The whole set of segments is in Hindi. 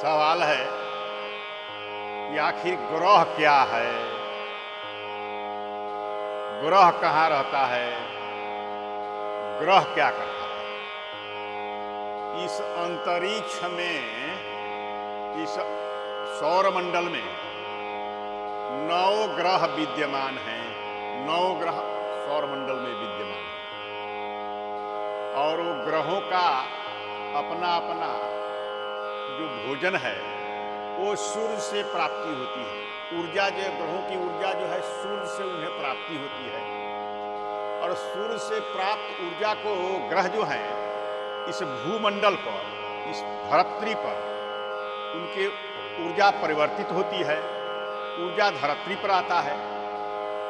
सवाल है कि आखिर ग्रह क्या है, ग्रह कहाँ रहता है, ग्रह क्या करता है। इस अंतरिक्ष में, इस सौरमंडल में 9 ग्रह विद्यमान हैं। 9 ग्रह सौरमंडल में विद्यमान हैं और वो ग्रहों का अपना अपना जो भोजन है वो सूर्य से प्राप्ति होती है। ऊर्जा जो ग्रहों की ऊर्जा जो है सूर्य से उन्हें प्राप्ति होती है और सूर्य से प्राप्त ऊर्जा को ग्रह जो हैं इस भूमंडल पर, इस धरती पर उनके ऊर्जा परिवर्तित होती है, ऊर्जा धरती पर आता है।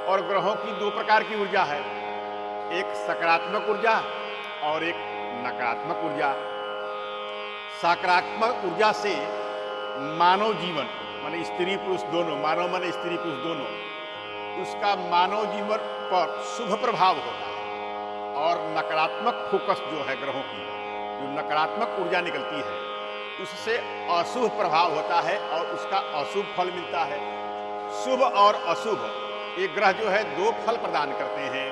और ग्रहों की 2 प्रकार की ऊर्जा है, एक सकारात्मक ऊर्जा और एक नकारात्मक ऊर्जा। सकारात्मक ऊर्जा से मानव जीवन माने स्त्री पुरुष दोनों, मानव माने स्त्री पुरुष दोनों, उसका मानव जीवन पर शुभ प्रभाव होता है। और नकारात्मक फोकस जो है ग्रहों की, जो नकारात्मक ऊर्जा निकलती है उससे अशुभ प्रभाव होता है और उसका अशुभ फल मिलता है। शुभ और अशुभ ये ग्रह जो है 2 फल प्रदान करते हैं।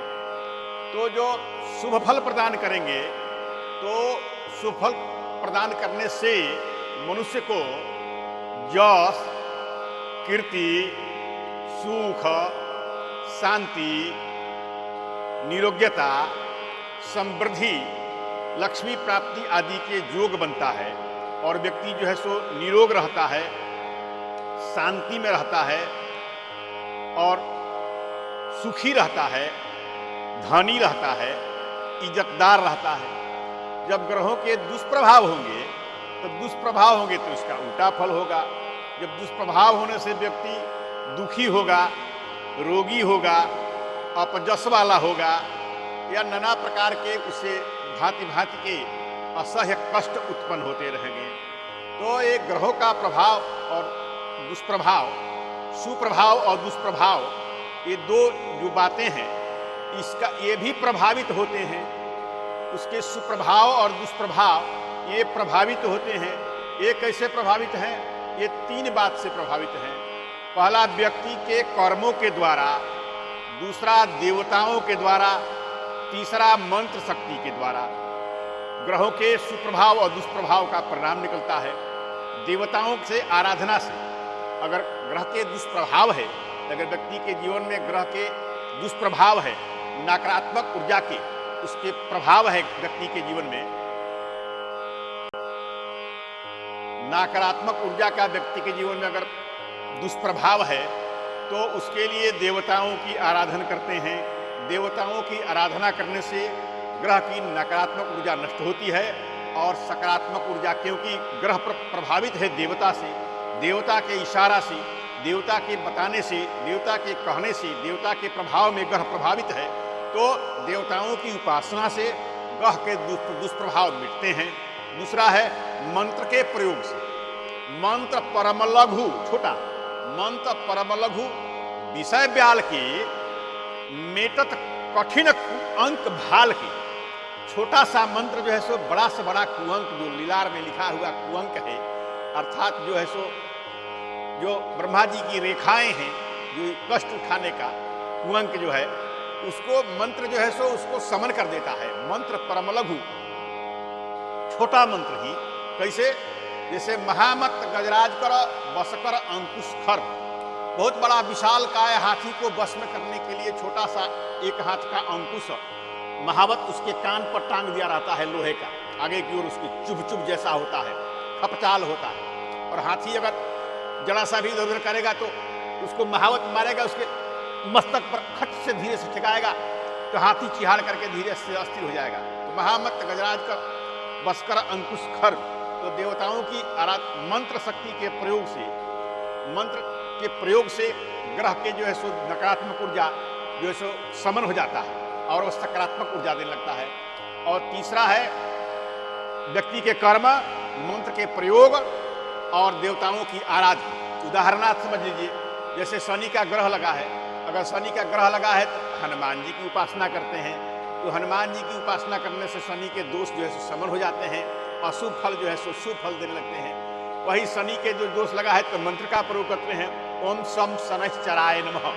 तो जो शुभ फल प्रदान करेंगे तो शुभ फल प्रदान करने से मनुष्य को यश, कीर्ति, सुख, शांति, निरोग्यता, समृद्धि, लक्ष्मी प्राप्ति आदि के योग बनता है और व्यक्ति जो है सो निरोग रहता है, शांति में रहता है और सुखी रहता है, धनी रहता है, इज्जतदार रहता है। जब ग्रहों के दुष्प्रभाव होंगे तो इसका उल्टा फल होगा। जब दुष्प्रभाव होने से व्यक्ति दुखी होगा, रोगी होगा, अपजस वाला होगा या नाना प्रकार के उसे भांति भांति के असह्य कष्ट उत्पन्न होते रहेंगे। तो ये ग्रहों का प्रभाव और दुष्प्रभाव, सुप्रभाव और दुष्प्रभाव, ये 2 जो बातें हैं इसका ये भी प्रभावित होते हैं। उसके सुप्रभाव और दुष्प्रभाव ये प्रभावित होते हैं। ये कैसे प्रभावित हैं? ये 3 बात से प्रभावित हैं। पहला व्यक्ति के कर्मों के द्वारा, दूसरा देवताओं के द्वारा, तीसरा मंत्र शक्ति के द्वारा। ग्रहों के सुप्रभाव और दुष्प्रभाव का परिणाम निकलता है। देवताओं से आराधना से अगर ग्रह के दुष्प्रभाव है, अगर व्यक्ति के जीवन में ग्रह के दुष्प्रभाव है, नकारात्मक ऊर्जा के उसके प्रभाव है व्यक्ति के जीवन में, नकारात्मक ऊर्जा का व्यक्ति के जीवन में अगर दुष्प्रभाव है तो उसके लिए देवताओं की आराधना करते हैं। देवताओं की आराधना करने से ग्रह की नकारात्मक ऊर्जा नष्ट होती है और सकारात्मक ऊर्जा, क्योंकि ग्रह प्रभावित है देवता से, देवता के इशारा से, देवता के बताने से, देवता के कहने से, देवता के प्रभाव में ग्रह प्रभावित है तो देवताओं की उपासना से ग्रह के दुष्प्रभाव मिटते हैं। दूसरा है मंत्र के प्रयोग से। मंत्र परम लघु, छोटा मंत्र परम लघु, विषय ब्याल के मेटत कठिन अंक भाल के। छोटा सा मंत्र जो है सो बड़ा से बड़ा कुअंक, जो लीलार में लिखा हुआ कुअंक है, अर्थात जो है सो जो ब्रह्मा जी की रेखाएं हैं, जो कष्ट उठाने का कुअंक जो है, उसको मंत्र जो है सो उसको समन कर देता है। मंत्र परम लघु, छोटा मंत्र ही। कैसे? जैसे महामत गजराज कर बस कर अंकुश खर। बहुत बड़ा विशाल काय हाथी को बस में करने के लिए छोटा सा एक हाथ का अंकुश महावत उसके कान पर टांग दिया रहता है लोहे का, आगे की ओर उसकी चुभ चुभ जैसा होता है, खपचाल होता है। और हाथी अगर जरा सा भी इधर उधर करेगा तो उसको महावत मारेगा, उसके मस्तक पर खट से धीरे से ठिकाएगा तो हाथी चिहाड़ करके धीरे से अस्थिर हो जाएगा। तो महामत गजराज कर बसकर अंकुश खर। तो देवताओं की मंत्र शक्ति के प्रयोग से, मंत्र के प्रयोग से ग्रह के जो है सो नकारात्मक ऊर्जा जो है सो समन हो जाता है और वो सकारात्मक ऊर्जा देने लगता है। और तीसरा है व्यक्ति के कर्म, मंत्र के प्रयोग और देवताओं की आराधना। उदाहरणार्थ समझ लीजिए, जैसे शनि का ग्रह लगा है, अगर शनि का ग्रह लगा है तो हनुमान जी की उपासना करते हैं, तो हनुमान जी की उपासना करने से शनि के दोष जो है सो समन हो जाते हैं, अशुभ फल जो है सो शुभ फल देने लगते हैं। वही शनि के जो दोष लगा है तो मंत्र का प्रयोग करते हैं, ओम सम शनिश्चराय नमः।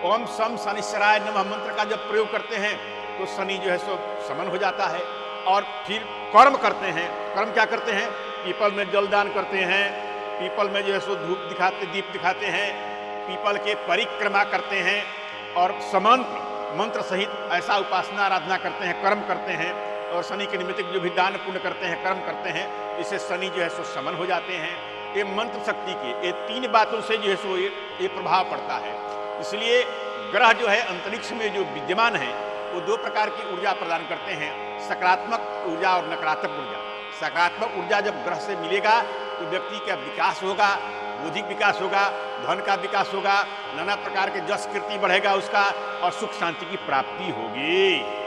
ओम सम शनिश्चराय नमः मंत्र का जब प्रयोग करते हैं तो शनि जो है सो समन हो जाता है। और फिर कर्म करते हैं। कर्म क्या करते हैं? पीपल में जलदान करते हैं, पीपल में जो है सो धूप दिखाते, दीप दिखाते हैं, पीपल के परिक्रमा करते हैं और समंत्र मंत्र सहित ऐसा उपासना आराधना करते हैं, कर्म करते हैं। और शनि के निमित्त जो भी दान पुण्य करते हैं, कर्म करते हैं, इससे शनि जो है सो समन हो जाते हैं। ये मंत्र शक्ति की ये 3 बातों से जो है सो ये प्रभाव पड़ता है। इसलिए ग्रह जो है अंतरिक्ष में जो विद्यमान है वो 2 प्रकार की ऊर्जा प्रदान करते हैं, सकारात्मक ऊर्जा और नकारात्मक ऊर्जा। सकारात्मक ऊर्जा जब ग्रह से मिलेगा तो व्यक्ति का विकास होगा, बौद्धिक विकास होगा, धन का विकास होगा, नाना प्रकार के जस कीर्ति बढ़ेगा उसका और सुख शांति की प्राप्ति होगी।